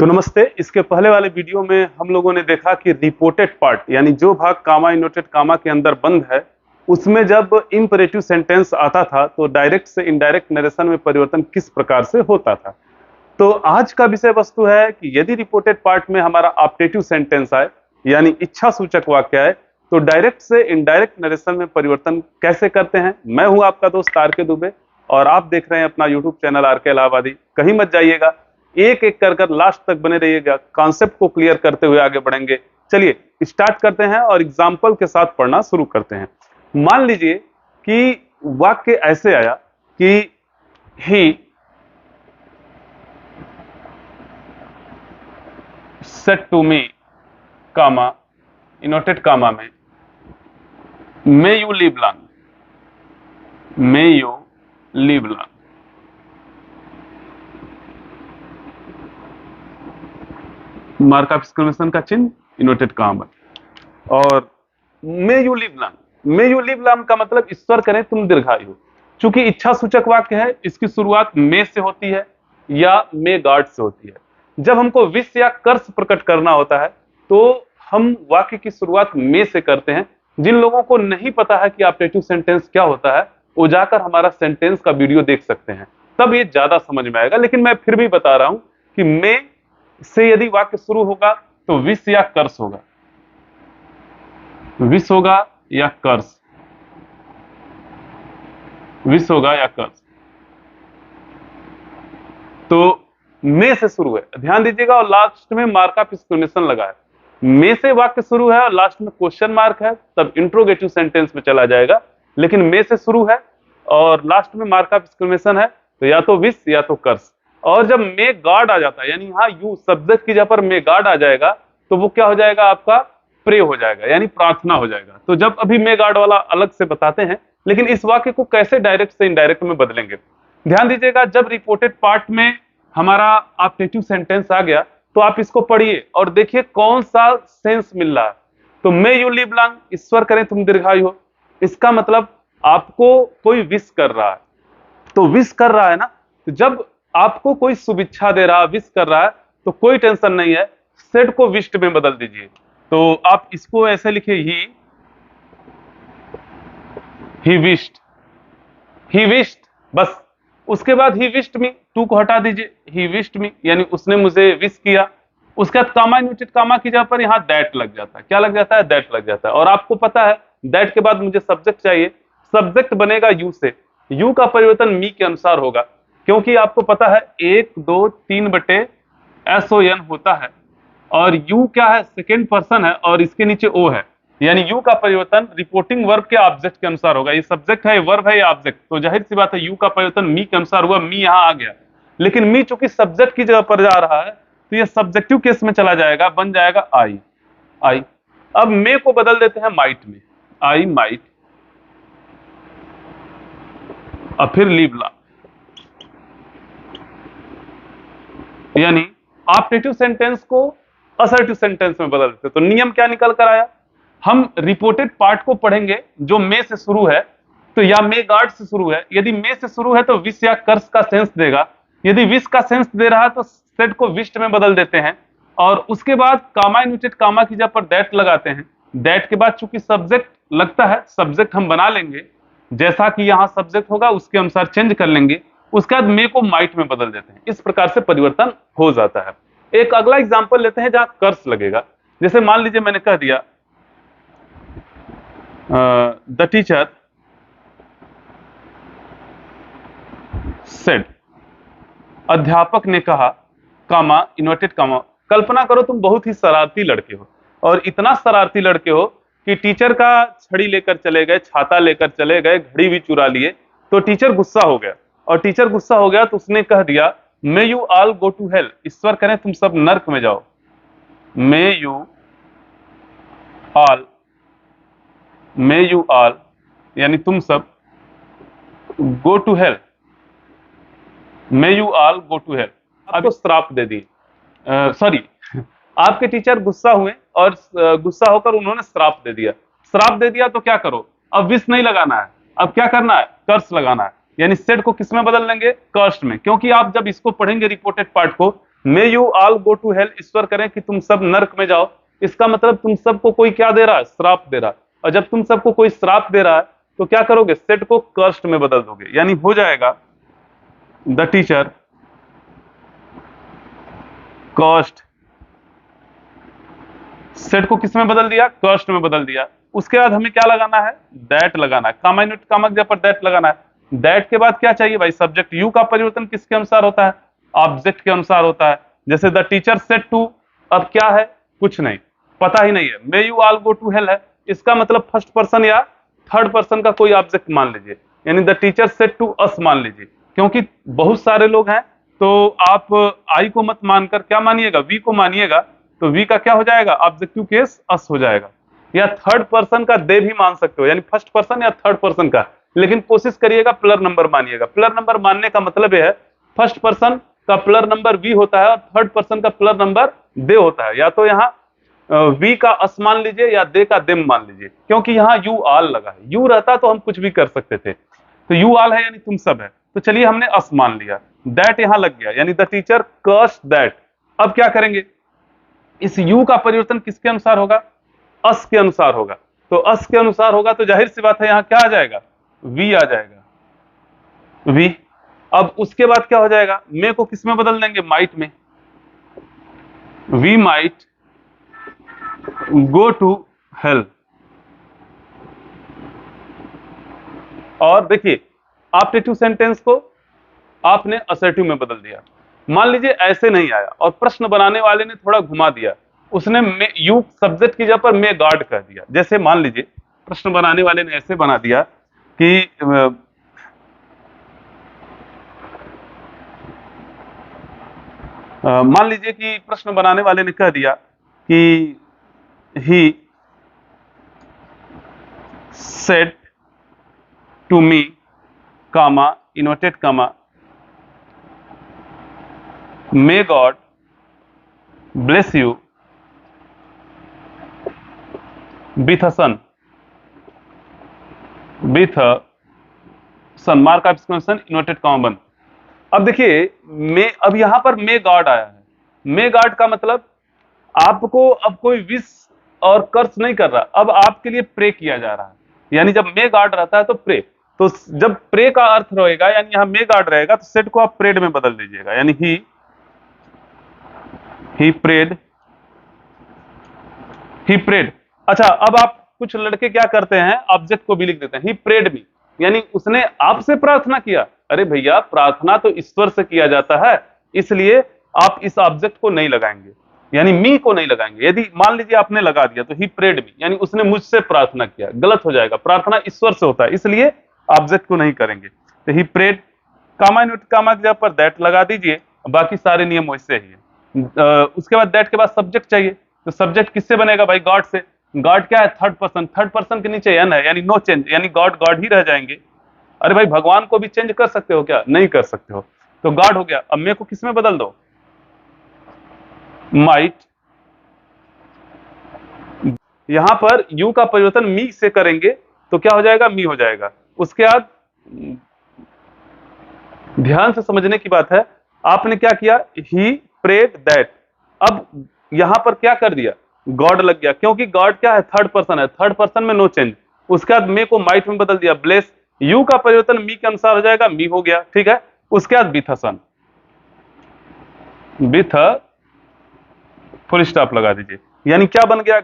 तो नमस्ते। इसके पहले वाले वीडियो में हम लोगों ने देखा कि रिपोर्टेड पार्ट यानी जो भाग कामा इनवर्टेड कामा के अंदर बंद है उसमें जब इंपरेटिव सेंटेंस आता था तो डायरेक्ट से इनडायरेक्ट नरेशन में परिवर्तन किस प्रकार से होता था। तो आज का विषय वस्तु है कि यदि रिपोर्टेड पार्ट में हमारा ऑप्टेटिव सेंटेंस आए यानी इच्छा सूचक वाक्य आए तो डायरेक्ट से इनडायरेक्ट नरेशन में परिवर्तन कैसे करते हैं। मैं हूं आपका दोस्त आर के दुबे और आप देख रहे हैं अपना यूट्यूब चैनल आर के इलाहाबादी। कहीं मत जाइएगा, एक एक कर लास्ट तक बने रहिएगा। कॉन्सेप्ट को क्लियर करते हुए आगे बढ़ेंगे। चलिए स्टार्ट करते हैं और एग्जाम्पल के साथ पढ़ना शुरू करते हैं। मान लीजिए कि वाक्य ऐसे आया कि he said to me comma inverted comma में may you live long, may you live long. Mark of exclamation का चिन्ह, इनवर्टेड कामा और may you live long. May you live long का मतलब ईश्वर करे तुम दीर्घायु हो। चूंकि इच्छा सूचक वाक्य है इसकी शुरुआत मे से होती है या मे गॉड से होती है। जब हमको विश या कर्ष प्रकट करना होता है तो हम वाक्य की शुरुआत मे से करते हैं। जिन लोगों को नहीं पता है कि ऑप्टेटिव सेंटेंस क्या होता है वो जाकर हमारा सेंटेंस का वीडियो देख सकते हैं, तब ये ज्यादा समझ में आएगा। लेकिन मैं फिर भी बता रहा हूं कि मे से यदि वाक्य शुरू होगा तो विश या कर्ष होगा, विश होगा या कर्ष, विश होगा या कर्ष। तो मे से शुरू है, ध्यान दीजिएगा, और लास्ट में मार्क ऑफ एक्सक्लेमेशन लगा है। मे से वाक्य शुरू है और लास्ट में क्वेश्चन मार्क है, तब इंट्रोगेटिव सेंटेंस में चला जाएगा। लेकिन मे से शुरू है और लास्ट में मार्क ऑफ एक्सक्लेमेशन है तो या तो विश या तो कर्ष। और जब मे गॉड आ जाता है यानी यहां यू सब्जेक्ट की जगह पर मे गॉड आ जाएगा तो वो क्या हो जाएगा, आपका प्रे हो जाएगा यानी प्रार्थना हो जाएगा। तो जब अभी मे गॉड वाला अलग से बताते हैं, लेकिन इस वाक्य को कैसे डायरेक्ट से इनडायरेक्ट में बदलेंगे। ध्यान दीजिएगा, जब रिपोर्टेड पार्ट में हमारा ऑप्टेटिव सेंटेंस आ गया तो आप इसको पढ़िए और देखिए कौन सा सेंस मिल रहा है। तो मे यू लिव लॉन्ग, ईश्वर करें तुम दीर्घायु हो, इसका मतलब आपको कोई विश कर रहा है। तो विश कर रहा है ना, तो जब आपको कोई शुभेच्छा दे रहा है, विश कर रहा है, तो कोई टेंशन नहीं है, सेड को विश्ड में बदल दीजिए। तो आप इसको ऐसे लिखिए, ही विश्ड, ही विश्ड, बस। उसके बाद ही विश्ड मी, टू को हटा दीजिए, ही विश्ड मी यानी उसने मुझे विश किया। उसके बाद कामा इनवर्टेड कामा की जगह पर यहां दैट लग जाता है। क्या लग जाता है, दैट लग जाता है। और आपको पता है दैट के बाद मुझे सब्जेक्ट चाहिए, सब्जेक्ट बनेगा यू से। यू का परिवर्तन मी के अनुसार होगा, क्योंकि आपको पता है 1 2 3 बटे SON होता है और यू क्या है, सेकेंड पर्सन है और इसके नीचे ओ है, यानी यू का परिवर्तन रिपोर्टिंग वर्ब के ऑब्जेक्ट के अनुसार होगा। ये सब्जेक्ट है, वर्ब है, ये ऑब्जेक्ट, तो जाहिर सी बात है यू का परिवर्तन मी के अनुसार हुआ। मी यहां आ गया, लेकिन मी चूंकि सब्जेक्ट की जगह पर जा रहा है तो ये सब्जेक्टिव केस में चला जाएगा, बन जाएगा आई, आई। अब मे को बदल देते हैं माइट में, आई माइट, और फिर लिव लॉन्ग, यानी ऑप्टेटिव सेंटेंस को असर्टिव सेंटेंस में बदल देते। तो नियम क्या निकल कर आया, हम रिपोर्टेड पार्ट को पढ़ेंगे जो मे से शुरू है तो या मे गॉड से शुरू है। यदि मे से शुरू है तो विश या कर्ष का सेंस देगा, यदि विश का सेंस दे रहा है तो सेड को विश्ड में बदल देते हैं। और उसके बाद कामा इनवर्टेड कामा की जगह पर दैट लगाते हैं। दैट के बाद चूंकि सब्जेक्ट लगता है, सब्जेक्ट हम बना लेंगे, जैसा कि यहां सब्जेक्ट होगा उसके अनुसार चेंज कर लेंगे। उसके बाद मे को माइट में बदल देते हैं। इस प्रकार से परिवर्तन हो जाता है। एक अगला एग्जांपल लेते हैं जहां कर्स लगेगा। जैसे मान लीजिए मैंने कह दिया द टीचर सेड, अध्यापक ने कहा, कामा इनवर्टेड कामा। कल्पना करो तुम बहुत ही शरारती लड़के हो और इतना शरारती लड़के हो कि टीचर का छड़ी लेकर चले गए, छाता लेकर चले गए, घड़ी भी चुरा लिए। तो टीचर गुस्सा हो गया, और टीचर गुस्सा हो गया तो उसने कह दिया may you all go to hell, ईश्वर करें तुम सब नर्क में जाओ। May you all, may you all यानी तुम सब, go to hell, may you all go to hell. आपको श्राप दे दी, सॉरी आपके टीचर गुस्सा हुए और गुस्सा होकर उन्होंने श्राप दे दिया। श्राप दे दिया तो क्या करो, अब विष नहीं लगाना है, अब क्या करना है, कर्स लगाना है। यानी सेड को किस में बदल लेंगे, कर्स में, क्योंकि आप जब इसको पढ़ेंगे रिपोर्टेड पार्ट को may you all go to hell, ईश्वर करें कि तुम सब नरक में जाओ, इसका मतलब तुम सबको कोई क्या दे रहा है, श्राप दे रहा है। और जब तुम सबको कोई श्राप दे रहा है तो क्या करोगे, सेट को कर्स्ट में बदल दोगे, यानी हो जाएगा द टीचर कॉस्ट, सेट को किस में बदल दिया, कॉस्ट में बदल दिया। उसके बाद हमें क्या लगाना है, दैट लगाना है, कामा यूनिट कामा के पर दैट लगाना है। दैट के बाद क्या चाहिए भाई, सब्जेक्ट। यू का परिवर्तन किसके अनुसार होता है, ऑब्जेक्ट के अनुसार होता है। जैसे द टीचर सेड टू, अब क्या है, कुछ नहीं, पता ही नहीं है। May you all go to hell है, इसका मतलब फर्स्ट पर्सन या थर्ड पर्सन का कोई ऑब्जेक्ट मान लीजिए, यानी the teacher said to us मान लीजिए, क्योंकि बहुत सारे लोग हैं तो आप आई को मत मानकर क्या मानिएगा, वी को मानिएगा, तो वी का क्या हो जाएगा, ऑब्जेक्टिव केस अस हो जाएगा। या थर्ड पर्सन का दे भी मान सकते हो, यानी फर्स्ट पर्सन या थर्ड पर्सन का, लेकिन कोशिश करिएगा प्लर नंबर मानिएगा। प्लर नंबर मानने का मतलब यह है फर्स्ट पर्सन का प्लर नंबर वी होता है और थर्ड पर्सन का प्लर नंबर दे होता है। या तो यहाँ वी का अस मान लीजिए या दे का देम मान लीजिए, क्योंकि यहाँ यू आल लगा है। यू रहता तो हम कुछ भी कर सकते थे, तो यू आल है यानी तुम सब है, तो चलिए हमने अस मान लिया। दैट यहां लग गया, यानी द टीचर कर्स्ड दैट। अब क्या करेंगे, इस यू का परिवर्तन किसके अनुसार होगा, अस के अनुसार होगा। तो अस के अनुसार होगा तो जाहिर सी बात है यहां क्या आ जाएगा, वी आ जाएगा, वी। अब उसके बाद क्या हो जाएगा, मे को किस में बदल देंगे, माइट में। We might go to hell. और देखिए ऑप्टेटिव सेंटेंस को आपने असर्टिव में बदल दिया। मान लीजिए ऐसे नहीं आया और प्रश्न बनाने वाले ने थोड़ा घुमा दिया, उसने यू सब्जेक्ट की जगह पर मे गार्ड कह दिया। जैसे मान लीजिए प्रश्न बनाने वाले ने ऐसे बना दिया कि मान लीजिए कि प्रश्न बनाने वाले ने कह दिया कि he said to me comma inverted comma may God bless you with a son, with a son, mark of exclamation inverted comma बंद। अब देखिए मे, अब यहां पर मे गॉड आया है। मे गॉड का मतलब आपको अब कोई विश और कर्ज नहीं कर रहा, अब आपके लिए प्रे किया जा रहा है। यानी जब मे गॉड रहता है तो प्रे, तो जब प्रे का अर्थ रहेगा यानी यहां मे गॉड रहेगा तो सेट को आप प्रेड में बदल दीजिएगा, यानी ही प्रेड, ही प्रेड। अच्छा अब आप कुछ लड़के क्या करते हैं, ऑब्जेक्ट को भी लिख देते हैं, ही प्रेड मी, यानी उसने आपसे प्रार्थना किया। अरे भैया प्रार्थना तो ईश्वर से किया जाता है, इसलिए आप इस ऑब्जेक्ट को नहीं लगाएंगे, यानी मी को नहीं लगाएंगे। यदि मान लीजिए आपने लगा दिया तो ही प्रेड मी, यानी उसने मुझसे प्रार्थना किया, गलत हो जाएगा। प्रार्थना ईश्वर से होता है, इसलिए ऑब्जेक्ट को नहीं करेंगे। तो ही प्रेड, कामा न्यूट कामा की जगह पर दैट लगा दीजिए, बाकी सारे नियम वैसे ही है। उसके बाद दैट के बाद सब्जेक्ट चाहिए, तो सब्जेक्ट किससे बनेगा भाई, गॉड से। गॉड क्या है, थर्ड पर्सन, थर्ड पर्सन के नीचे एन है, यानी नो चेंज, यानी गॉड गॉड ही रह जाएंगे। अरे भाई भगवान को भी चेंज कर सकते हो क्या, नहीं कर सकते हो, तो गॉड हो गया। अब मे को किस में बदल दो, माइट। यहां पर यू का परिवर्तन मी से करेंगे तो क्या हो जाएगा, मी हो जाएगा। उसके बाद ध्यान से समझने की बात है, आपने क्या किया, ही प्रेड दैट। अब यहां पर क्या कर दिया, गॉड लग गया, क्योंकि गॉड क्या है, थर्ड पर्सन है, थर्ड पर्सन में नो चेंज। उसके बाद मे को माइट में बदल दिया, ब्लेस। यू का परिवर्तन मी के अनुसार हो जाएगा, मी हो गया, ठीक है। उसके बाद with a son, with a full stop लगा दीजिए, यानी क्या बन गया,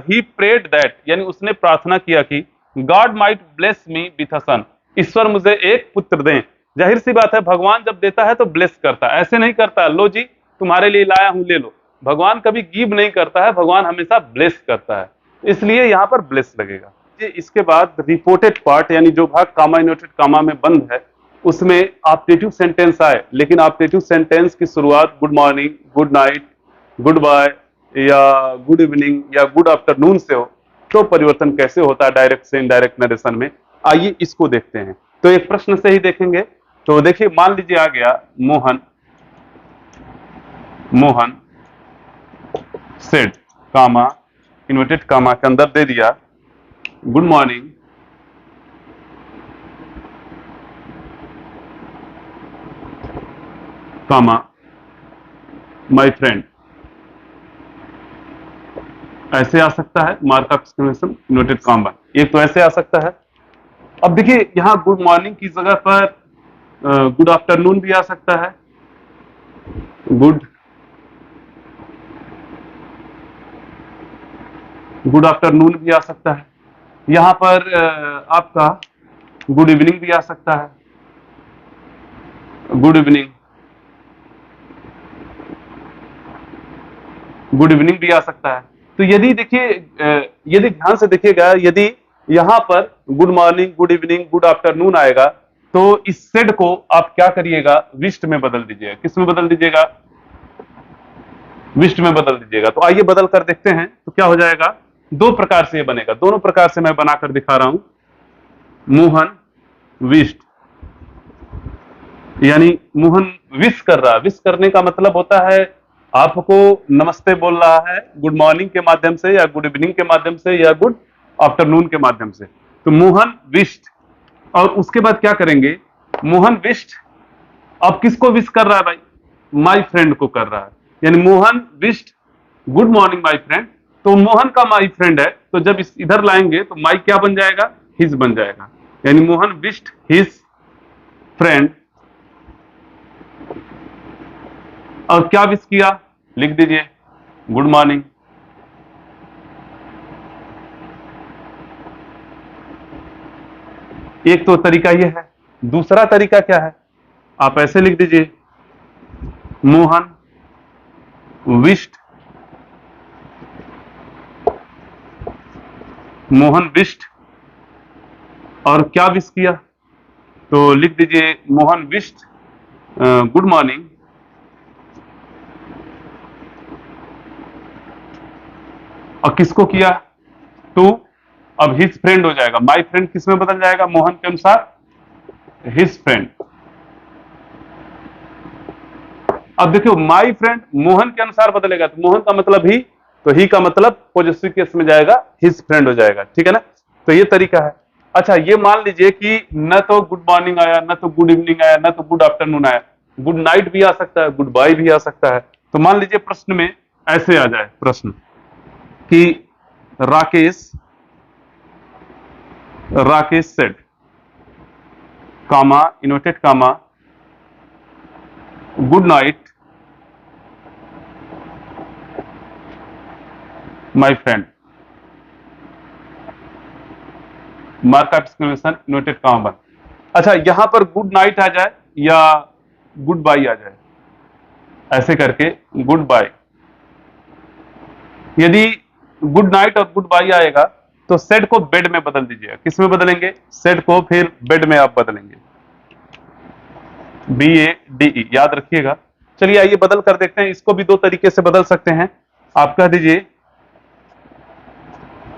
ही प्रेड दैट, यानी उसने प्रार्थना किया कि God might bless me with a son, ईश्वर मुझे एक पुत्र दें। जाहिर सी बात है भगवान जब देता है तो ब्लेस करता है, ऐसे नहीं करता लो जी तुम्हारे लिए लाया हूं ले लो। भगवान कभी गिव नहीं करता है, भगवान हमेशा ब्लेस करता है, इसलिए यहां पर ब्लेस लगेगा। इसके बाद रिपोर्टेड पार्ट, यानी जो भाग कामा इन्वर्टेड कामा में बंद है, उसमें ऑप्टेटिव सेंटेंस आए, लेकिन ऑप्टेटिव सेंटेंस की शुरुआत good morning, good night, goodbye या गुड इवनिंग या गुड आफ्टरनून से हो, तो परिवर्तन कैसे होता है डायरेक्ट से इनडायरेक्ट नरेशन में, आइए इसको देखते हैं। तो एक प्रश्न से ही देखेंगे। तो देखिए मान लीजिए आ गया Mohan, Mohan said comma inverted comma के अंदर दे दिया good morning, comma my friend, ऐसे आ सकता है mark of exclamation inverted comma. एक तो ऐसे आ सकता है। अब देखिए यहां गुड मॉर्निंग की जगह पर गुड आफ्टरनून भी आ सकता है, गुड आफ्टरनून भी आ सकता है। यहां पर आपका गुड इवनिंग भी आ सकता है, गुड इवनिंग, गुड इवनिंग भी आ सकता है। तो यदि देखिए यदि ध्यान से देखिएगा, यदि यहां पर good morning, good evening, good afternoon आएगा तो इस सेड को आप क्या करिएगा, विश्ड में बदल दीजिएगा। किस में बदल दीजिएगा, विश्ड में बदल दीजिएगा। तो आइए बदल कर देखते हैं तो क्या हो जाएगा। दो प्रकार से ये बनेगा, दोनों प्रकार से मैं बनाकर दिखा रहा हूं। मोहन विश्ड, यानी मोहन विश कर रहा है। विश करने का मतलब होता है आपको नमस्ते बोल रहा है गुड मॉर्निंग के माध्यम से या गुड इवनिंग के माध्यम से या गुड आफ्टरनून के माध्यम से। तो मोहन विश्ड, और उसके बाद क्या करेंगे, मोहन विश्ड अब किसको विश कर रहा है भाई, माय फ्रेंड को कर रहा है। यानी Mohan wished good morning my friend, तो मोहन का माय फ्रेंड है, तो जब इस इधर लाएंगे तो माय क्या बन जाएगा, हिज बन जाएगा। यानी मोहन विश्ड हिज फ्रेंड, और क्या विश किया, लिख दीजिए गुड मॉर्निंग। एक तो तरीका यह है। दूसरा तरीका क्या है, आप ऐसे लिख दीजिए मोहन विश्ड, मोहन विश्ड और क्या विश किया, तो लिख दीजिए मोहन विश्ड गुड मॉर्निंग, और किसको किया, टू, अब हिज फ्रेंड हो जाएगा। माय फ्रेंड किस में बदल जाएगा, मोहन के अनुसार हिज फ्रेंड। अब देखियो माय फ्रेंड मोहन के अनुसार बदलेगा, तो मोहन का मतलब ही, तो ही का मतलब पॉजिटिव केस में जाएगा, हिज फ्रेंड हो जाएगा। ठीक है ना, तो ये तरीका है। अच्छा ये मान लीजिए कि न तो गुड मॉर्निंग आया, न तो गुड इवनिंग आया, न तो गुड आफ्टरनून आया, गुड नाइट भी आ सकता है, गुड बाय भी आ सकता है। तो मान लीजिए प्रश्न में ऐसे आ जाए प्रश्न कि Rakesh said comma inverted comma good night my friend, mark of exclamation inverted comma बंद। अच्छा यहां पर गुड नाइट आ जाए या गुड बाय आ जाए, ऐसे करके गुड बाय। यदि गुड नाइट और गुड बाय आएगा तो सेड को बेड में बदल दीजिएगा। किस में बदलेंगे, सेड को फिर बेड में आप बदलेंगे, BADE, याद रखिएगा। चलिए आइए बदल कर देखते हैं, इसको भी दो तरीके से बदल सकते हैं। आप कह दीजिए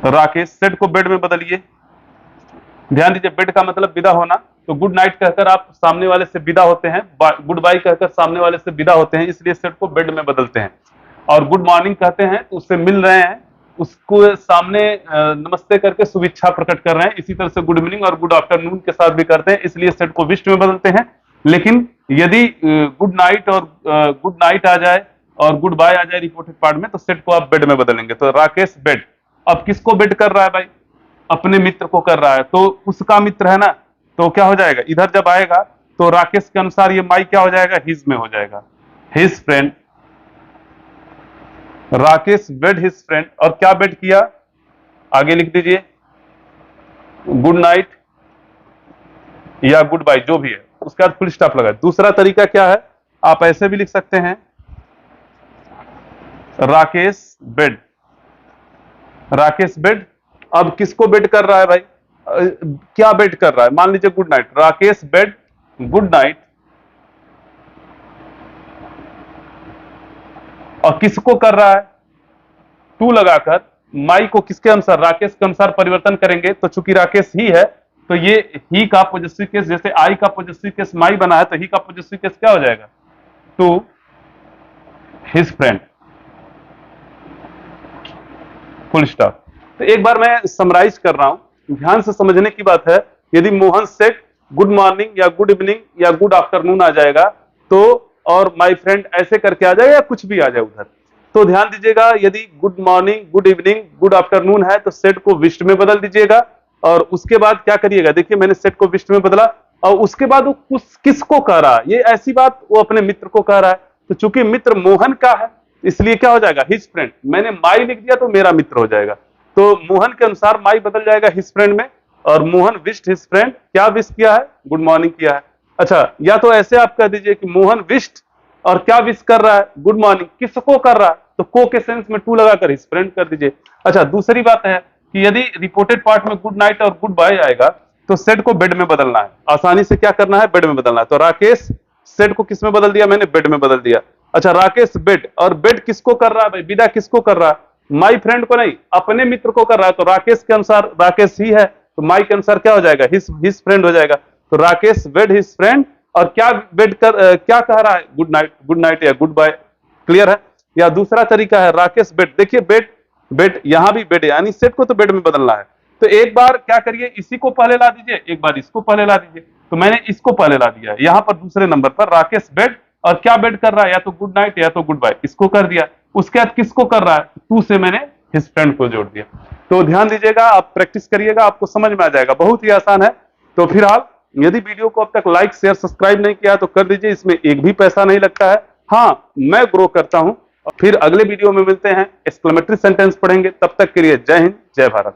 राकेश, सेड को बेड में बदलिए। ध्यान दीजिए बेड का मतलब विदा होना, तो गुड नाइट कहकर आप सामने वाले से विदा होते हैं, गुड बाय कहकर सामने वाले से विदा होते हैं, इसलिए सेड को बेड में बदलते हैं। और गुड मॉर्निंग कहते हैं तो उससे मिल रहे हैं, उसको सामने नमस्ते करके शुभेच्छा प्रकट कर रहे हैं। इसी तरह से गुड इवनिंग और गुड आफ्टरनून के साथ भी करते हैं, इसलिए सेड को विश्ड में बदलते हैं। लेकिन यदि गुड नाइट और गुड नाइट आ जाए और गुड बाय आ जाए रिपोर्टेड पार्ट में, तो सेड को आप बेड में बदलेंगे। तो राकेश बेड, अब किसको बेड कर रहा है भाई, अपने मित्र को कर रहा है, तो उसका मित्र है ना, तो क्या हो जाएगा, इधर जब आएगा तो राकेश के अनुसार ये माई क्या हो जाएगा, हिज में हो जाएगा, his friend. Rakesh bed his friend, और क्या बेड किया, आगे लिख दीजिए गुड नाइट या गुड बाय, जो भी है, उसके बाद फुल स्टॉप लगा। दूसरा तरीका क्या है, आप ऐसे भी लिख सकते हैं राकेश बेड, राकेश बेड। अब किसको बेड कर रहा है भाई, क्या बेड कर रहा है, मान लीजिए good night, Rakesh bed good night, और किसको कर रहा है, टू लगाकर माई को किसके अनुसार, राकेश के अनुसार परिवर्तन करेंगे। तो चूंकि राकेश ही है तो ये ही का पॉजिटिव केस, जैसे आई का पॉजिटिव केस माई बना है, तो ही का पॉजिटिव केस क्या हो जाएगा, to his friend, full stop. तो एक बार मैं समराइज कर रहा हूं, ध्यान से समझने की बात है। यदि मोहन सेट गुड मॉर्निंग या गुड इवनिंग या गुड आफ्टरनून आ जाएगा तो और माय फ्रेंड ऐसे करके आ जाए या कुछ भी आ जाए उधर। तो ध्यान दीजिएगा, यदि good morning, good evening, good afternoon है तो सेट को विश्ड में बदल दीजिएगा और उसके बाद क्या करिएगा, देखिए मैंने सेट को विश्ड में बदला और उसके बाद वो किसको कह रहा है, ये ऐसी बात वो अपने मित्र को कह रहा है। तो चूंकि मित्र मोहन का है इसलिए क्या हो जाएगा, हिज फ्रेंड। मैंने माई लिख दिया तो मेरा मित्र हो जाएगा, तो मोहन के अनुसार माई बदल जाएगा हिज फ्रेंड में और मोहन विश्ड हिज फ्रेंड, क्या विश किया है, गुड मॉर्निंग किया है। अच्छा, या तो ऐसे आप कह दीजिए कि मोहन विश्ड और क्या विश कर रहा है, गुड मॉर्निंग, किसको कर रहा है, तो को के सेंस में टू लगाकर हिज फ्रेंड कर दीजिए। अच्छा, दूसरी बात है कि यदि रिपोर्टेड पार्ट में गुड नाइट और गुड बाय आएगा तो सेट को बेड में बदलना है, आसानी से क्या करना है, बेड में बदलना है। तो राकेश सेट को किस में बदल दिया, मैंने बेड में बदल दिया। अच्छा, राकेश बेड, और बेड किसको कर रहा है भाई, विदा किसको कर रहा है, माई फ्रेंड को नहीं, अपने मित्र को कर रहा है। तो राकेश के अनुसार राकेश ही है, तो माई के अनुसार क्या हो जाएगा, हिज फ्रेंड हो जाएगा। तो राकेश बेड हिज फ्रेंड और क्या बेड कर क्या कह रहा है, गुड नाइट या गुड बाय। क्लियर है। या दूसरा तरीका है राकेश बेड, देखिए बेड बेड यहां भी बेड है, यानी सेट को तो बेड में बदलना है। तो एक बार क्या करिए, इसी को पहले ला दीजिए, एक बार इसको पहले ला दीजिए। तो मैंने इसको पहले ला दिया, यहां पर दूसरे नंबर पर राकेश बेड और क्या बेड कर रहा है, या तो गुड नाइट या तो गुड बाय, इसको कर दिया। उसके बाद किसको कर रहा है, टू से मैंने हिज फ्रेंड को जोड़ दिया। तो ध्यान दीजिएगा, आप प्रैक्टिस करिएगा, आपको समझ में आ जाएगा, बहुत ही आसान है। तो फिलहाल यदि वीडियो को अब तक लाइक शेयर सब्सक्राइब नहीं किया तो कर दीजिए, इसमें एक भी पैसा नहीं लगता है। हाँ, मैं ग्रो करता हूं। फिर अगले वीडियो में मिलते हैं, एक्सक्लेमेटरी सेंटेंस पढ़ेंगे, तब तक के लिए जय हिंद, जय भारत।